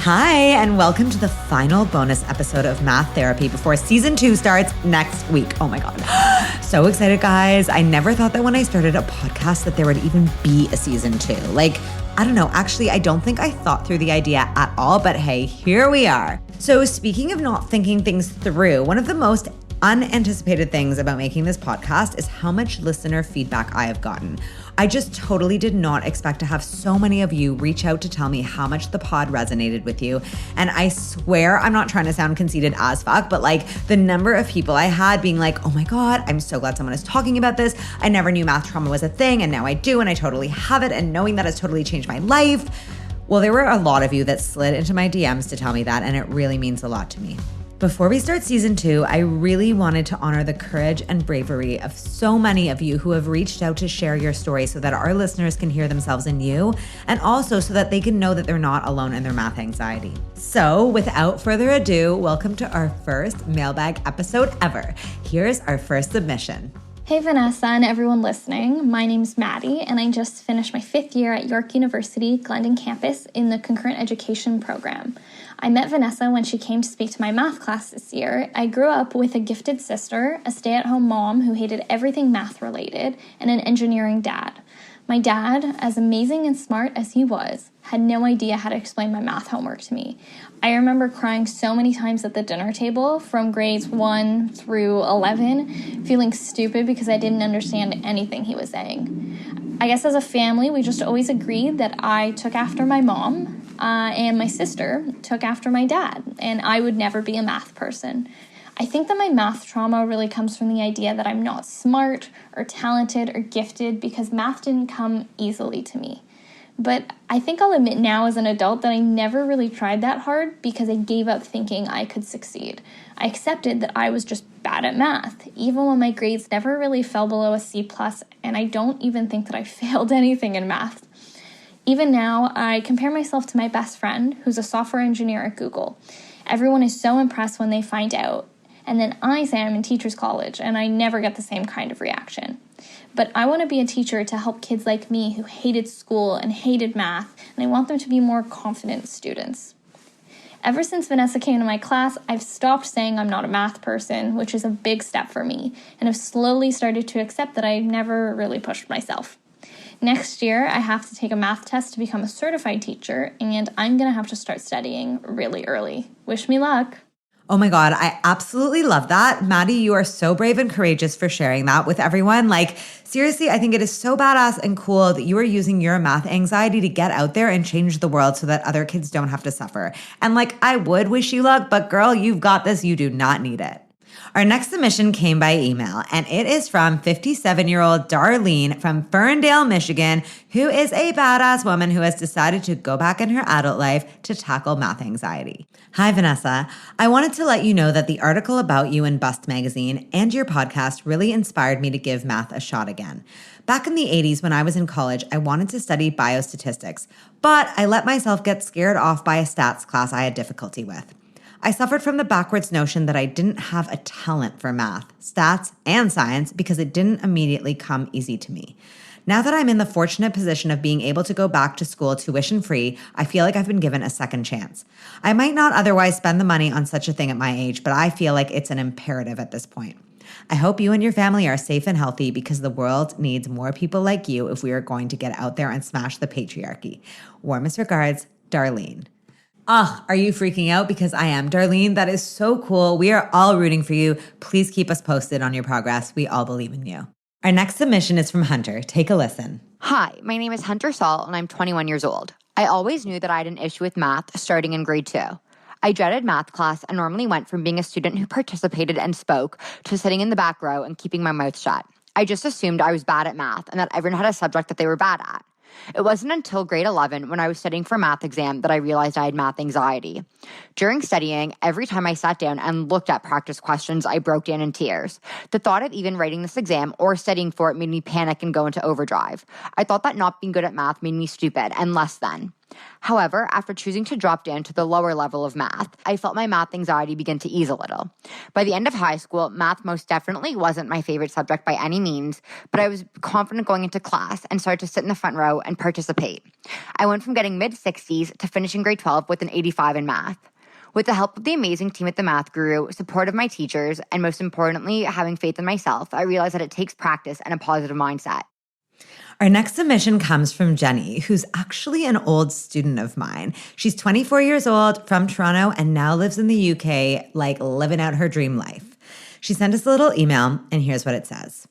Hi, and welcome to the final bonus episode of Math Therapy before season 2 starts next week. Oh my God. So excited, guys. I never thought that when I started a podcast that there would even be a season 2. I don't know. Actually, I don't think I thought through the idea at all, but hey, here we are. So speaking of not thinking things through, one of the most unanticipated things about making this podcast is how much listener feedback I have gotten. I just totally did not expect to have so many of you reach out to tell me how much the pod resonated with you. And I swear I'm not trying to sound conceited as fuck, but the number of people I had being like, oh my God, I'm so glad someone is talking about this. I never knew math trauma was a thing, and now I do, and I totally have it, and knowing that has totally changed my life. Well, there were a lot of you that slid into my DMs to tell me that, and it really means a lot to me. Before we start season 2, I really wanted to honor the courage and bravery of so many of you who have reached out to share your story so that our listeners can hear themselves in you, and also so that they can know that they're not alone in their math anxiety. So without further ado, welcome to our first Mailbag episode ever. Here's our first submission. Hey Vanessa and everyone listening, my name's Maddie and I just finished my 5th year at York University, Glendon campus in the concurrent education program. I met Vanessa when she came to speak to my math class this year. I grew up with a gifted sister, a stay-at-home mom who hated everything math related, and an engineering dad. My dad, as amazing and smart as he was, had no idea how to explain my math homework to me. I remember crying so many times at the dinner table from grades 1 through 11, feeling stupid because I didn't understand anything he was saying. I guess as a family, we just always agreed that I took after my mom, and my sister took after my dad, and I would never be a math person. I think that my math trauma really comes from the idea that I'm not smart or talented or gifted because math didn't come easily to me. But I think I'll admit now as an adult that I never really tried that hard because I gave up thinking I could succeed. I accepted that I was just bad at math, even when my grades never really fell below a C+, and I don't even think that I failed anything in math. Even now, I compare myself to my best friend, who's a software engineer at Google. Everyone is so impressed when they find out, and then I say I'm in teacher's college, and I never get the same kind of reaction. But I want to be a teacher to help kids like me who hated school and hated math, and I want them to be more confident students. Ever since Vanessa came to my class, I've stopped saying I'm not a math person, which is a big step for me, and have slowly started to accept that I never really pushed myself. Next year, I have to take a math test to become a certified teacher, and I'm going to have to start studying really early. Wish me luck. Oh my God, I absolutely love that. Maddie, you are so brave and courageous for sharing that with everyone. Seriously, I think it is so badass and cool that you are using your math anxiety to get out there and change the world so that other kids don't have to suffer. And I would wish you luck, but girl, you've got this. You do not need it. Our next submission came by email, and it is from 57-year-old Darlene from Ferndale, Michigan, who is a badass woman who has decided to go back in her adult life to tackle math anxiety. Hi, Vanessa. I wanted to let you know that the article about you in Bust magazine and your podcast really inspired me to give math a shot again. Back in the 80s, when I was in college, I wanted to study biostatistics, but I let myself get scared off by a stats class I had difficulty with. I suffered from the backwards notion that I didn't have a talent for math, stats, and science because it didn't immediately come easy to me. Now that I'm in the fortunate position of being able to go back to school tuition-free, I feel like I've been given a second chance. I might not otherwise spend the money on such a thing at my age, but I feel like it's an imperative at this point. I hope you and your family are safe and healthy because the world needs more people like you if we are going to get out there and smash the patriarchy. Warmest regards, Darlene. Are you freaking out? Because I am. Darlene, that is so cool. We are all rooting for you. Please keep us posted on your progress. We all believe in you. Our next submission is from Hunter. Take a listen. Hi, my name is Hunter Saul, and I'm 21 years old. I always knew that I had an issue with math starting in grade 2. I dreaded math class and normally went from being a student who participated and spoke to sitting in the back row and keeping my mouth shut. I just assumed I was bad at math and that everyone had a subject that they were bad at. It wasn't until grade 11 when I was studying for a math exam that I realized I had math anxiety. During studying, every time I sat down and looked at practice questions, I broke down in tears. The thought of even writing this exam or studying for it made me panic and go into overdrive. I thought that not being good at math made me stupid and less than. However, after choosing to drop down to the lower level of math, I felt my math anxiety begin to ease a little. By the end of high school, math most definitely wasn't my favorite subject by any means, but I was confident going into class and started to sit in the front row and participate. I went from getting mid-60s to finishing grade 12 with an 85 in math. With the help of the amazing team at the Math Guru, support of my teachers, and most importantly, having faith in myself, I realized that it takes practice and a positive mindset. Our next submission comes from Jenny, who's actually an old student of mine. She's 24 years old, from Toronto, and now lives in the UK, like living out her dream life. She sent us a little email, and here's what it says.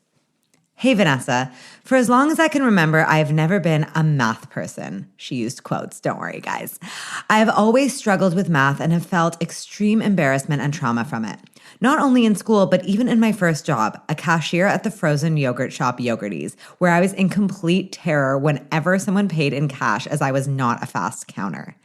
Hey, Vanessa, for as long as I can remember, I've never been a math person. She used quotes. Don't worry, guys. I have always struggled with math and have felt extreme embarrassment and trauma from it. Not only in school, but even in my first job, a cashier at the frozen yogurt shop Yogurties, where I was in complete terror whenever someone paid in cash as I was not a fast counter.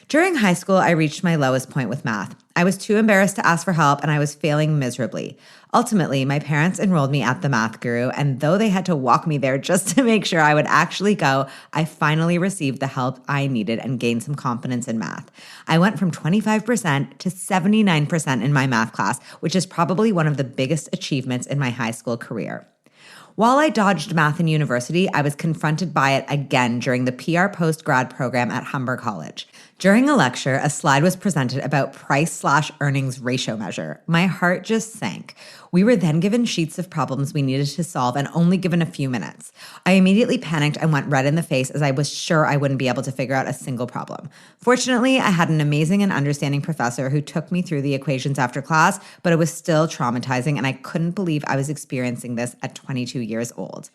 During high school, I reached my lowest point with math. I was too embarrassed to ask for help and I was failing miserably. Ultimately, my parents enrolled me at the Math Guru, and though they had to walk me there just to make sure I would actually go, I finally received the help I needed and gained some confidence in math. I went from 25% to 79% in my math class, which is probably one of the biggest achievements in my high school career. While I dodged math in university, I was confronted by it again during the PR post-grad program at Humber College. During a lecture, a slide was presented about price/earnings ratio measure. My heart just sank. We were then given sheets of problems we needed to solve and only given a few minutes. I immediately panicked and went red in the face as I was sure I wouldn't be able to figure out a single problem. Fortunately, I had an amazing and understanding professor who took me through the equations after class, but it was still traumatizing and I couldn't believe I was experiencing this at 22 years old.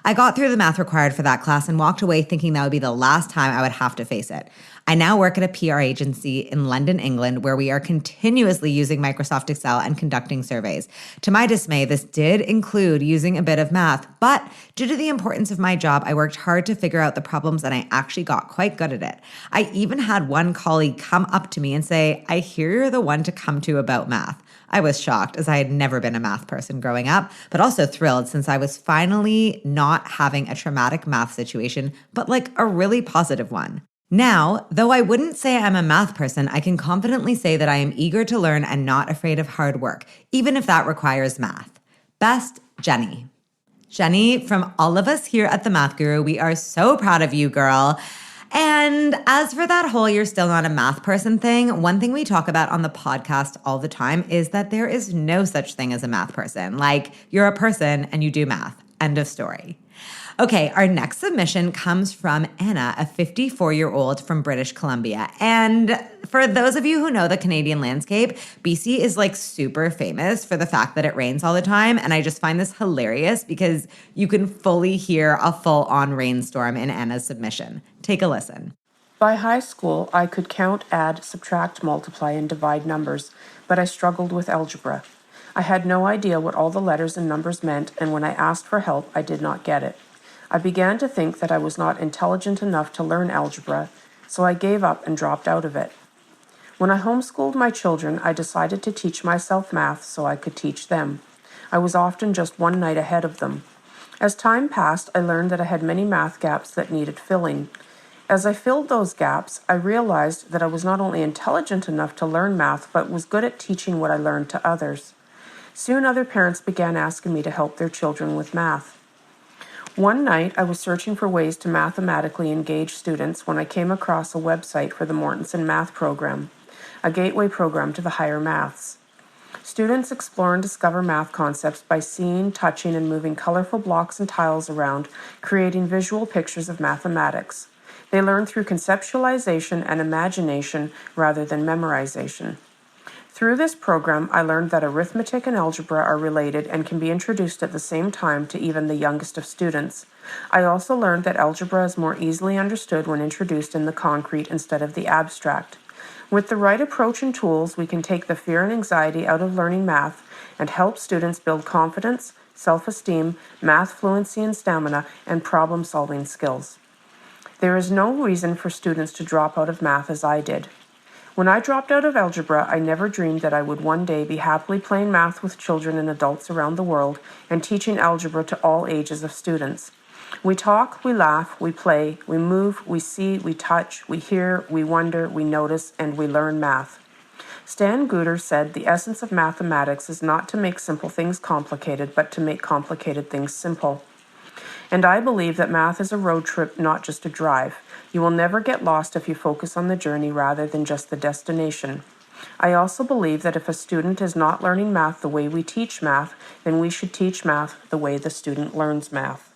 I got through the math required for that class and walked away thinking that would be the last time I would have to face it. I now work at a PR agency in London, England, where we are continuously using Microsoft Excel and conducting surveys. To my dismay, this did include using a bit of math, but due to the importance of my job, I worked hard to figure out the problems and I actually got quite good at it. I even had one colleague come up to me and say, "I hear you're the one to come to about math." I was shocked as I had never been a math person growing up, but also thrilled since I was finally not having a traumatic math situation, but like a really positive one. Now, though I wouldn't say I'm a math person, I can confidently say that I am eager to learn and not afraid of hard work, even if that requires math. Best, Jenny. Jenny, from all of us here at the Math Guru, we are so proud of you, girl. And as for that whole you're still not a math person thing, one thing we talk about on the podcast all the time is that there is no such thing as a math person. Like, you're a person and you do math. End of story. Okay, our next submission comes from Anna, a 54-year-old from British Columbia. And for those of you who know the Canadian landscape, BC is like super famous for the fact that it rains all the time. And I just find this hilarious because you can fully hear a full-on rainstorm in Anna's submission. Take a listen. By high school, I could count, add, subtract, multiply, and divide numbers, but I struggled with algebra. I had no idea what all the letters and numbers meant, and when I asked for help, I did not get it. I began to think that I was not intelligent enough to learn algebra, so I gave up and dropped out of it. When I homeschooled my children, I decided to teach myself math so I could teach them. I was often just one night ahead of them. As time passed, I learned that I had many math gaps that needed filling. As I filled those gaps, I realized that I was not only intelligent enough to learn math, but was good at teaching what I learned to others. Soon other parents began asking me to help their children with math. One night, I was searching for ways to mathematically engage students when I came across a website for the Mortensen Math Program, a gateway program to the higher maths. Students explore and discover math concepts by seeing, touching, and moving colorful blocks and tiles around, creating visual pictures of mathematics. They learn through conceptualization and imagination rather than memorization. Through this program, I learned that arithmetic and algebra are related and can be introduced at the same time to even the youngest of students. I also learned that algebra is more easily understood when introduced in the concrete instead of the abstract. With the right approach and tools, we can take the fear and anxiety out of learning math and help students build confidence, self-esteem, math fluency and stamina, and problem-solving skills. There is no reason for students to drop out of math as I did. When I dropped out of algebra, I never dreamed that I would one day be happily playing math with children and adults around the world and teaching algebra to all ages of students. We talk, we laugh, we play, we move, we see, we touch, we hear, we wonder, we notice, and we learn math. Stan Guter said the essence of mathematics is not to make simple things complicated, but to make complicated things simple. And I believe that math is a road trip, not just a drive. You will never get lost if you focus on the journey rather than just the destination. I also believe that if a student is not learning math the way we teach math, then we should teach math the way the student learns math.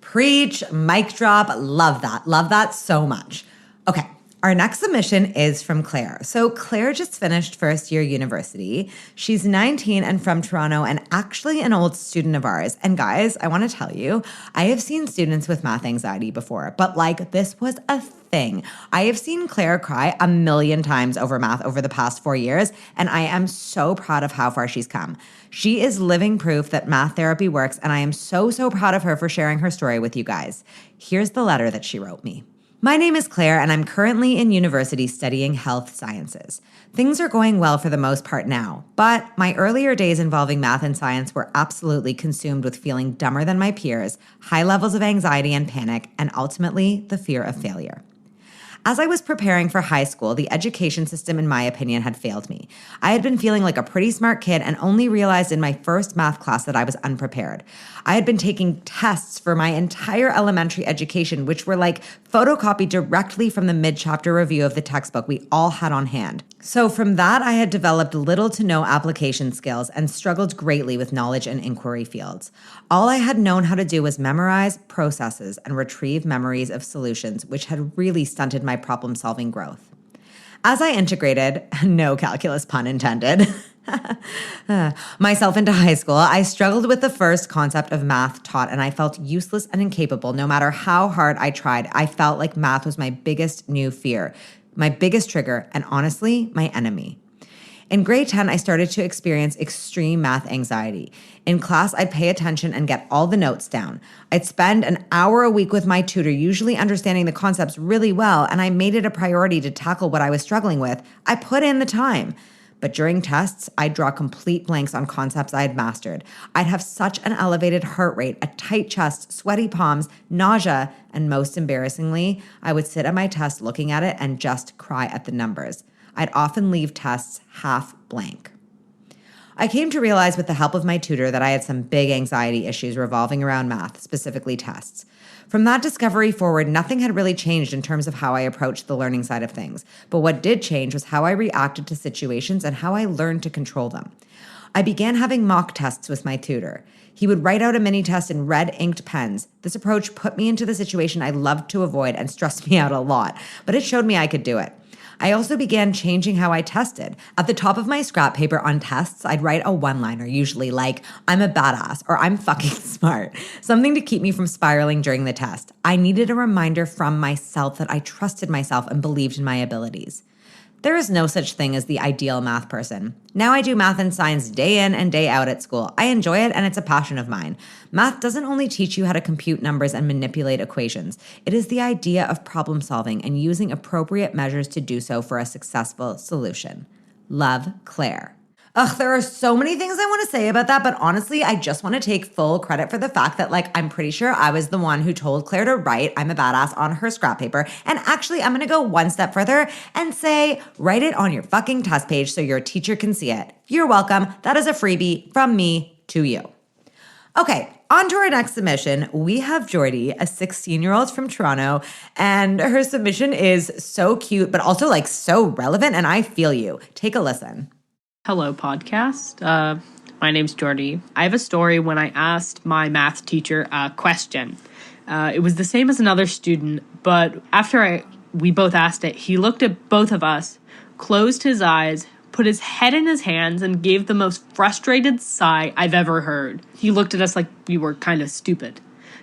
Preach, mic drop, love that. Love that so much. Okay, our next submission is from Claire. So Claire just finished first year university. She's 19 and from Toronto and actually an old student of ours. And guys, I want to tell you, I have seen students with math anxiety before, but like this was a thing. I have seen Claire cry a million times over math over the past 4 years, and I am so proud of how far she's come. She is living proof that math therapy works, and I am so proud of her for sharing her story with you guys. Here's the letter that she wrote me. My name is Claire, and I'm currently in university studying health sciences. Things are going well for the most part now, but my earlier days involving math and science were absolutely consumed with feeling dumber than my peers, high levels of anxiety and panic, and ultimately the fear of failure. As I was preparing for high school, the education system, in my opinion, had failed me. I had been feeling like a pretty smart kid and only realized in my first math class that I was unprepared. I had been taking tests for my entire elementary education, which were like photocopied directly from the mid-chapter review of the textbook we all had on hand. So from that, I had developed little to no application skills and struggled greatly with knowledge and inquiry fields. All I had known how to do was memorize processes and retrieve memories of solutions, which had really stunted my problem-solving growth. As I integrated, no calculus pun intended, myself into high school, I struggled with the first concept of math taught, and I felt useless and incapable no matter how hard I tried. I felt like math was my biggest new fear, my biggest trigger, and honestly, my enemy. In grade 10, I started to experience extreme math anxiety. In class, I'd pay attention and get all the notes down. I'd spend an hour a week with my tutor, usually understanding the concepts really well, and I made it a priority to tackle what I was struggling with. I put in the time. But during tests, I'd draw complete blanks on concepts I had mastered. I'd have such an elevated heart rate, a tight chest, sweaty palms, nausea, and most embarrassingly, I would sit at my test looking at it and just cry at the numbers. I'd often leave tests half blank. I came to realize with the help of my tutor that I had some big anxiety issues revolving around math, specifically tests. From that discovery forward, nothing had really changed in terms of how I approached the learning side of things. But what did change was how I reacted to situations and how I learned to control them. I began having mock tests with my tutor. He would write out a mini test in red inked pens. This approach put me into the situation I loved to avoid and stressed me out a lot, but it showed me I could do it. I also began changing how I tested. At the top of my scrap paper on tests, I'd write a one-liner, usually like, I'm a badass or I'm fucking smart, something to keep me from spiraling during the test. I needed a reminder from myself that I trusted myself and believed in my abilities. There is no such thing as the ideal math person. Now I do math and science day in and day out at school. I enjoy it and it's a passion of mine. Math doesn't only teach you how to compute numbers and manipulate equations. It is the idea of problem solving and using appropriate measures to do so for a successful solution. Love, Claire. Ugh, there are so many things I want to say about that, but honestly, I just want to take full credit for the fact that, I'm pretty sure I was the one who told Claire to write I'm a badass on her scrap paper. And actually, I'm going to go one step further and say, write it on your fucking test page so your teacher can see it. You're welcome. That is a freebie from me to you. Okay, on to our next submission. We have Jordy, a 16-year-old from Toronto, and her submission is so cute, but also so relevant, and I feel you. Take a listen. Hello, podcast. My name's Jordy. I have a story when I asked my math teacher a question. It was the same as another student, but after we both asked it, he looked at both of us, closed his eyes, put his head in his hands, and gave the most frustrated sigh I've ever heard. He looked at us like we were kind of stupid.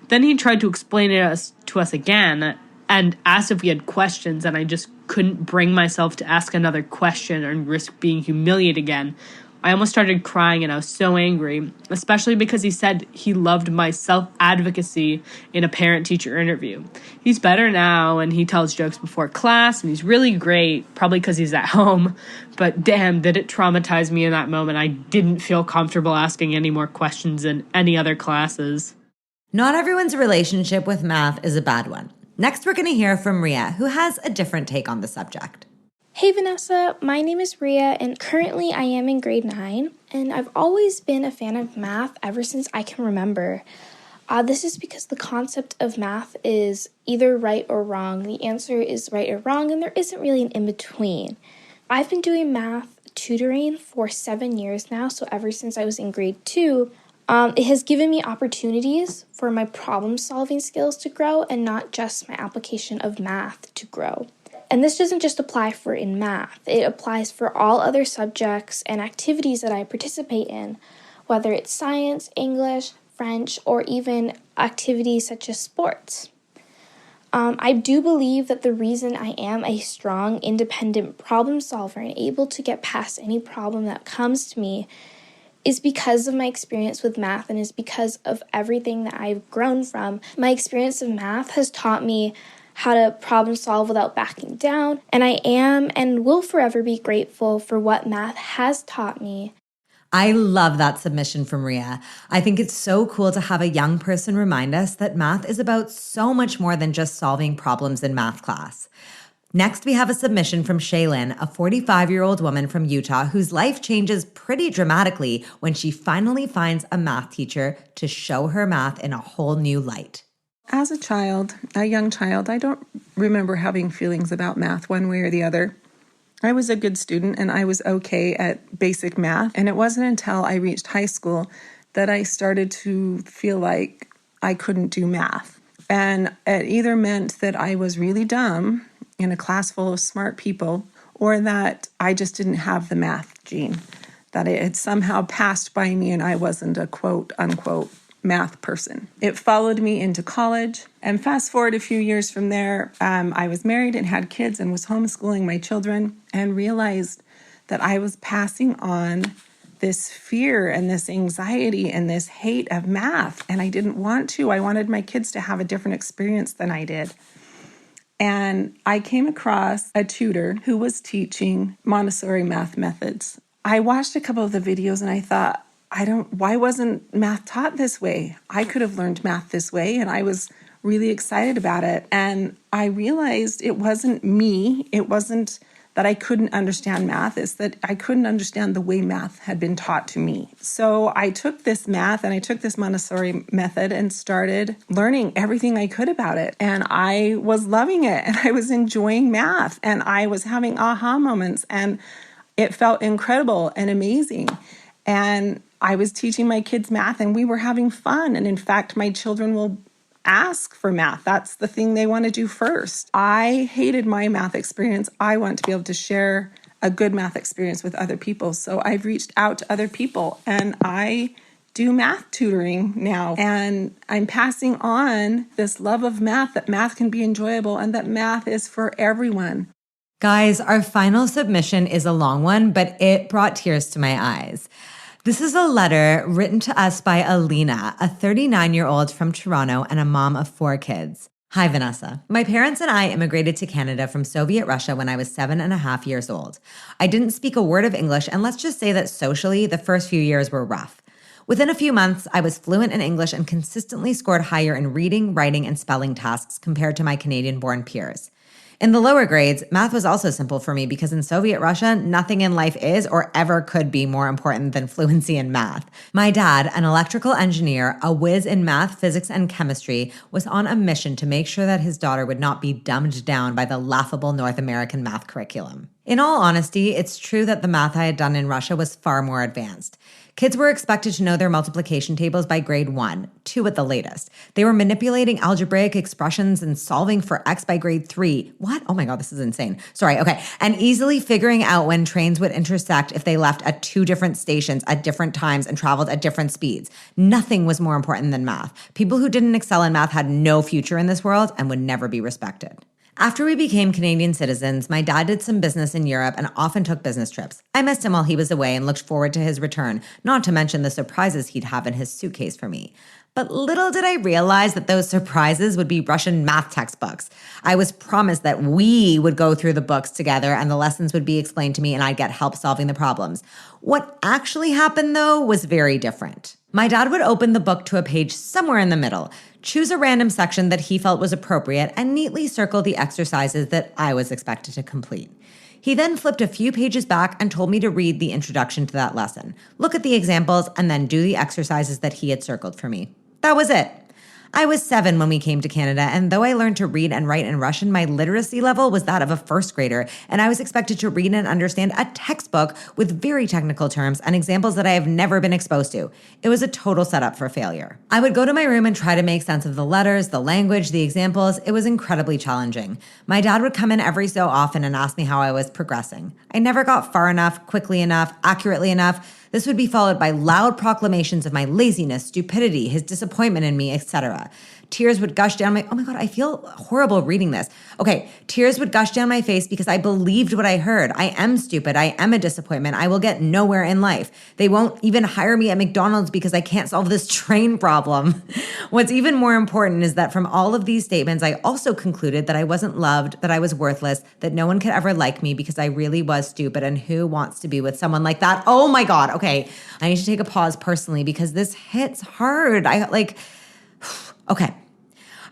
Then he tried to explain it to us again and asked if we had questions, and I just couldn't bring myself to ask another question and risk being humiliated again. I almost started crying and I was so angry, especially because he said he loved my self-advocacy in a parent-teacher interview. He's better now and he tells jokes before class and he's really great, probably because he's at home. But damn, did it traumatize me in that moment. I didn't feel comfortable asking any more questions in any other classes. Not everyone's relationship with math is a bad one. Next, we're going to hear from Ria, who has a different take on the subject. Hey Vanessa, my name is Ria and currently I am in grade 9 and I've always been a fan of math ever since I can remember. This is because the concept of math is either right or wrong. The answer is right or wrong and there isn't really an in-between. I've been doing math tutoring for 7 years now, so ever since I was in grade 2, it has given me opportunities for my problem-solving skills to grow and not just my application of math to grow. And this doesn't just apply for in math, it applies for all other subjects and activities that I participate in, whether it's science, English, French, or even activities such as sports. I do believe that the reason I am a strong, independent problem solver and able to get past any problem that comes to me is because of my experience with math and is because of everything that I've grown from. My experience of math has taught me how to problem solve without backing down, and I am and will forever be grateful for what math has taught me. I love that submission from Ria. I think it's so cool to have a young person remind us that math is about so much more than just solving problems in math class. Next, we have a submission from Shaylin, a 45-year-old woman from Utah whose life changes pretty dramatically when she finally finds a math teacher to show her math in a whole new light. As a young child, I don't remember having feelings about math one way or the other. I was a good student and I was okay at basic math. And it wasn't until I reached high school that I started to feel like I couldn't do math. And it either meant that I was really dumb in a class full of smart people, or that I just didn't have the math gene, that it had somehow passed by me and I wasn't a quote unquote math person. It followed me into college, and fast forward a few years from there, I was married and had kids and was homeschooling my children and realized that I was passing on this fear and this anxiety and this hate of math, and I didn't want to. I wanted my kids to have a different experience than I did. And I came across a tutor who was teaching Montessori math methods. I watched a couple of the videos and I thought, why wasn't math taught this way? I could have learned math this way, and I was really excited about it. And I realized it wasn't me. It wasn't that I couldn't understand math. It's that I couldn't understand the way math had been taught to me. So I took this math and I took this Montessori method and started learning everything I could about it. And I was loving it, and I was enjoying math, and I was having aha moments, and it felt incredible and amazing. And I was teaching my kids math and we were having fun. And in fact, my children will ask for math. That's the thing they want to do first. I hated my math experience. I want to be able to share a good math experience with other people. So I've reached out to other people and I do math tutoring now. And I'm passing on this love of math, that math can be enjoyable and that math is for everyone. Guys, our final submission is a long one, but it brought tears to my eyes. This is a letter written to us by Alina, a 39-year-old from Toronto and a mom of 4 kids. Hi, Vanessa. My parents and I immigrated to Canada from Soviet Russia when I was 7.5 years old. I didn't speak a word of English, and let's just say that socially, the first few years were rough. Within a few months, I was fluent in English and consistently scored higher in reading, writing, and spelling tasks compared to my Canadian-born peers. In the lower grades, math was also simple for me because in Soviet Russia, nothing in life is or ever could be more important than fluency in math. My dad, an electrical engineer, a whiz in math, physics, and chemistry, was on a mission to make sure that his daughter would not be dumbed down by the laughable North American math curriculum. In all honesty, it's true that the math I had done in Russia was far more advanced. Kids were expected to know their multiplication tables by grade 1, 2 at the latest. They were manipulating algebraic expressions and solving for x by grade 3. What? Oh my God, this is insane. Sorry, okay. And easily figuring out when trains would intersect if they left at 2 different stations at different times and traveled at different speeds. Nothing was more important than math. People who didn't excel in math had no future in this world and would never be respected. After we became Canadian citizens, my dad did some business in Europe and often took business trips. I missed him while he was away and looked forward to his return, not to mention the surprises he'd have in his suitcase for me. But little did I realize that those surprises would be Russian math textbooks. I was promised that we would go through the books together and the lessons would be explained to me and I'd get help solving the problems. What actually happened, though, was very different. My dad would open the book to a page somewhere in the middle, choose a random section that he felt was appropriate, and neatly circle the exercises that I was expected to complete. He then flipped a few pages back and told me to read the introduction to that lesson, look at the examples, and then do the exercises that he had circled for me. That was it. I was 7 when we came to Canada, and though I learned to read and write in Russian, my literacy level was that of a first grader, and I was expected to read and understand a textbook with very technical terms and examples that I have never been exposed to. It was a total setup for failure. I would go to my room and try to make sense of the letters, the language, the examples. It was incredibly challenging. My dad would come in every so often and ask me how I was progressing. I never got far enough, quickly enough, accurately enough. This would be followed by loud proclamations of my laziness, stupidity, his disappointment in me, etc. Tears would gush down oh my God, I feel horrible reading this. Okay, tears would gush down my face because I believed what I heard. I am stupid. I am a disappointment. I will get nowhere in life. They won't even hire me at McDonald's because I can't solve this train problem. What's even more important is that from all of these statements, I also concluded that I wasn't loved, that I was worthless, that no one could ever like me because I really was stupid, and who wants to be with someone like that? Oh my God. Okay, I need to take a pause personally because this hits hard. Okay.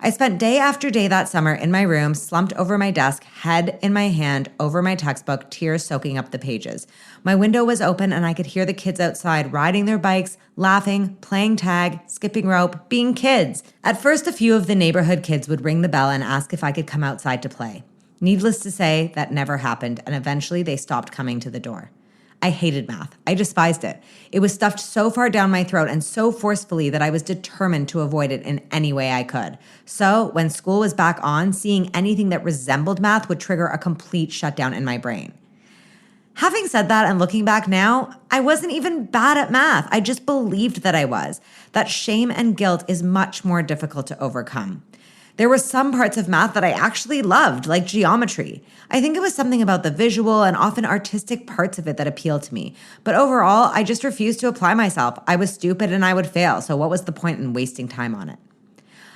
I spent day after day that summer in my room, slumped over my desk, head in my hand, over my textbook, tears soaking up the pages. My window was open and I could hear the kids outside riding their bikes, laughing, playing tag, skipping rope, being kids. At first, a few of the neighborhood kids would ring the bell and ask if I could come outside to play. Needless to say, that never happened, and eventually they stopped coming to the door. I hated math. I despised it. It was stuffed so far down my throat and so forcefully that I was determined to avoid it in any way I could. So when school was back on, seeing anything that resembled math would trigger a complete shutdown in my brain. Having said that and looking back now, I wasn't even bad at math. I just believed that I was. That shame and guilt is much more difficult to overcome. There were some parts of math that I actually loved, like geometry. I think it was something about the visual and often artistic parts of it that appealed to me. But overall, I just refused to apply myself. I was stupid and I would fail, so what was the point in wasting time on it?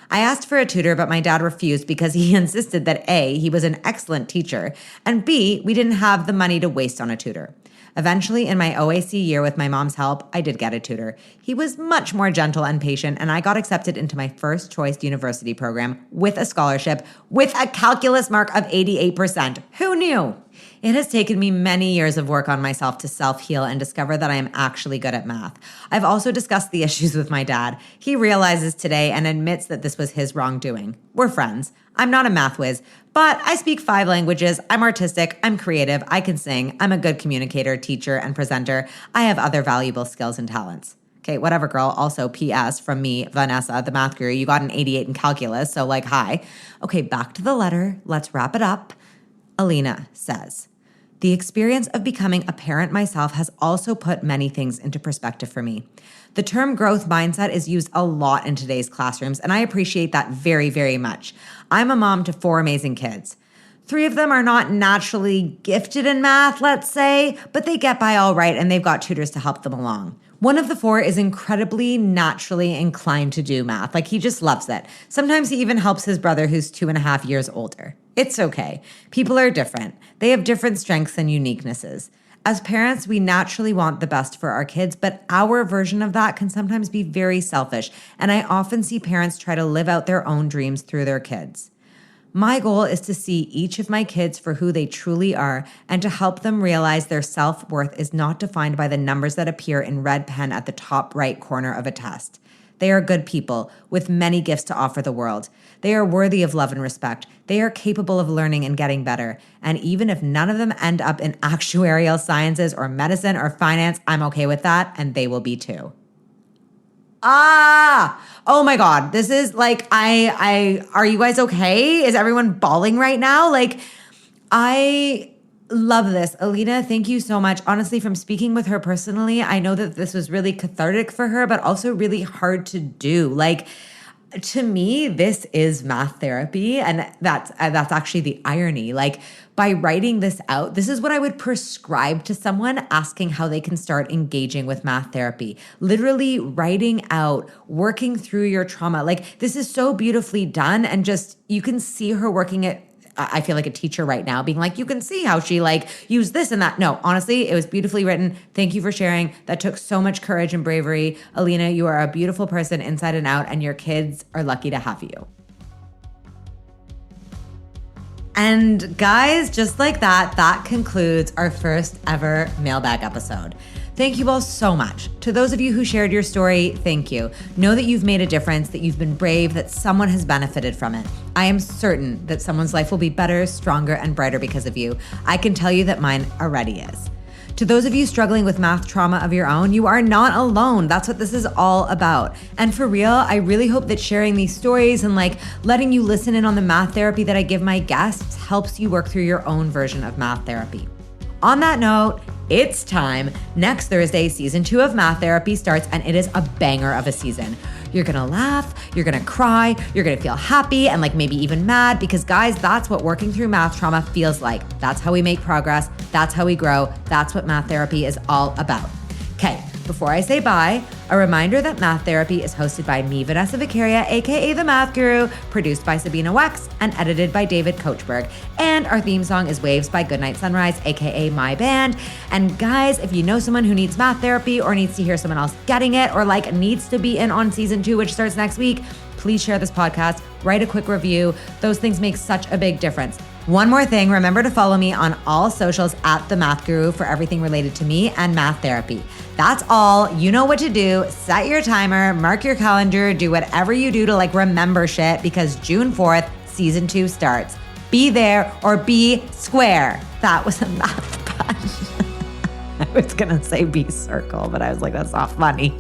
I asked for a tutor, but my dad refused because he insisted that A, he was an excellent teacher, and B, we didn't have the money to waste on a tutor. Eventually, in my OAC year with my mom's help, I did get a tutor. He was much more gentle and patient, and I got accepted into my first choice university program with a scholarship with a calculus mark of 88%. Who knew? It has taken me many years of work on myself to self-heal and discover that I am actually good at math. I've also discussed the issues with my dad. He realizes today and admits that this was his wrongdoing. We're friends. I'm not a math whiz, but I speak 5 languages. I'm artistic. I'm creative. I can sing. I'm a good communicator, teacher, and presenter. I have other valuable skills and talents. Okay, whatever, girl. Also, P.S. from me, Vanessa, the math guru, you got an 88 in calculus, so hi. Okay, back to the letter. Let's wrap it up. Alina says, the experience of becoming a parent myself has also put many things into perspective for me. The term growth mindset is used a lot in today's classrooms, and I appreciate that very, very much. I'm a mom to 4 amazing kids. 3 of them are not naturally gifted in math, let's say, but they get by all right, and they've got tutors to help them along. One of the 4 is incredibly naturally inclined to do math. He just loves it. Sometimes he even helps his brother who's 2.5 years older. It's okay. People are different. They have different strengths and uniquenesses. As parents, we naturally want the best for our kids, but our version of that can sometimes be very selfish, and I often see parents try to live out their own dreams through their kids. My goal is to see each of my kids for who they truly are and to help them realize their self-worth is not defined by the numbers that appear in red pen at the top right corner of a test. They are good people with many gifts to offer the world. They are worthy of love and respect. They are capable of learning and getting better. And even if none of them end up in actuarial sciences or medicine or finance, I'm okay with that, and they will be too. Oh my God. This is are you guys okay? Is everyone bawling right now? I love this. Alina, thank you so much. Honestly, from speaking with her personally, I know that this was really cathartic for her, but also really hard to do. To me, this is math therapy. And that's actually the irony. Like, by writing this out, this is what I would prescribe to someone asking how they can start engaging with math therapy. Literally writing out, working through your trauma. Like, this is so beautifully done. And just, you can see her working it. I feel like a teacher right now being like, you can see how she like used this and that. No, honestly, it was beautifully written. Thank you for sharing. That took so much courage and bravery. Alina, you are a beautiful person inside and out, and your kids are lucky to have you. And guys, just like that, that concludes our first ever mailbag episode. Thank you all so much. To those of you who shared your story, thank you. Know that you've made a difference, that you've been brave, that someone has benefited from it. I am certain that someone's life will be better, stronger, and brighter because of you. I can tell you that mine already is. To those of you struggling with math trauma of your own, you are not alone. That's what this is all about. And for real, I really hope that sharing these stories and like letting you listen in on the math therapy that I give my guests helps you work through your own version of math therapy. On that note, it's time. Next Thursday, season 2 of Math Therapy starts, and it is a banger of a season. You're gonna laugh, you're gonna cry, you're gonna feel happy and like maybe even mad, because guys, that's what working through math trauma feels like. That's how we make progress. That's how we grow. That's what math therapy is all about. Okay, before I say bye, a reminder that Math Therapy is hosted by me, Vanessa Viccaria, aka The Math Guru, produced by Sabina Wex, and edited by David Kochberg. And our theme song is Waves by Goodnight Sunrise, aka my band. And guys, if you know someone who needs math therapy or needs to hear someone else getting it, or like needs to be in on season 2, which starts next week, please share this podcast, write a quick review. Those things make such a big difference. One more thing, remember to follow me on all socials at The Math Guru for everything related to me and math therapy. That's all. You know what to do. Set your timer, mark your calendar, do whatever you do to like remember shit, because June 4th, season 2 starts. Be there or be square. That was a math pun. I was gonna say be circle, but I was like, that's not funny.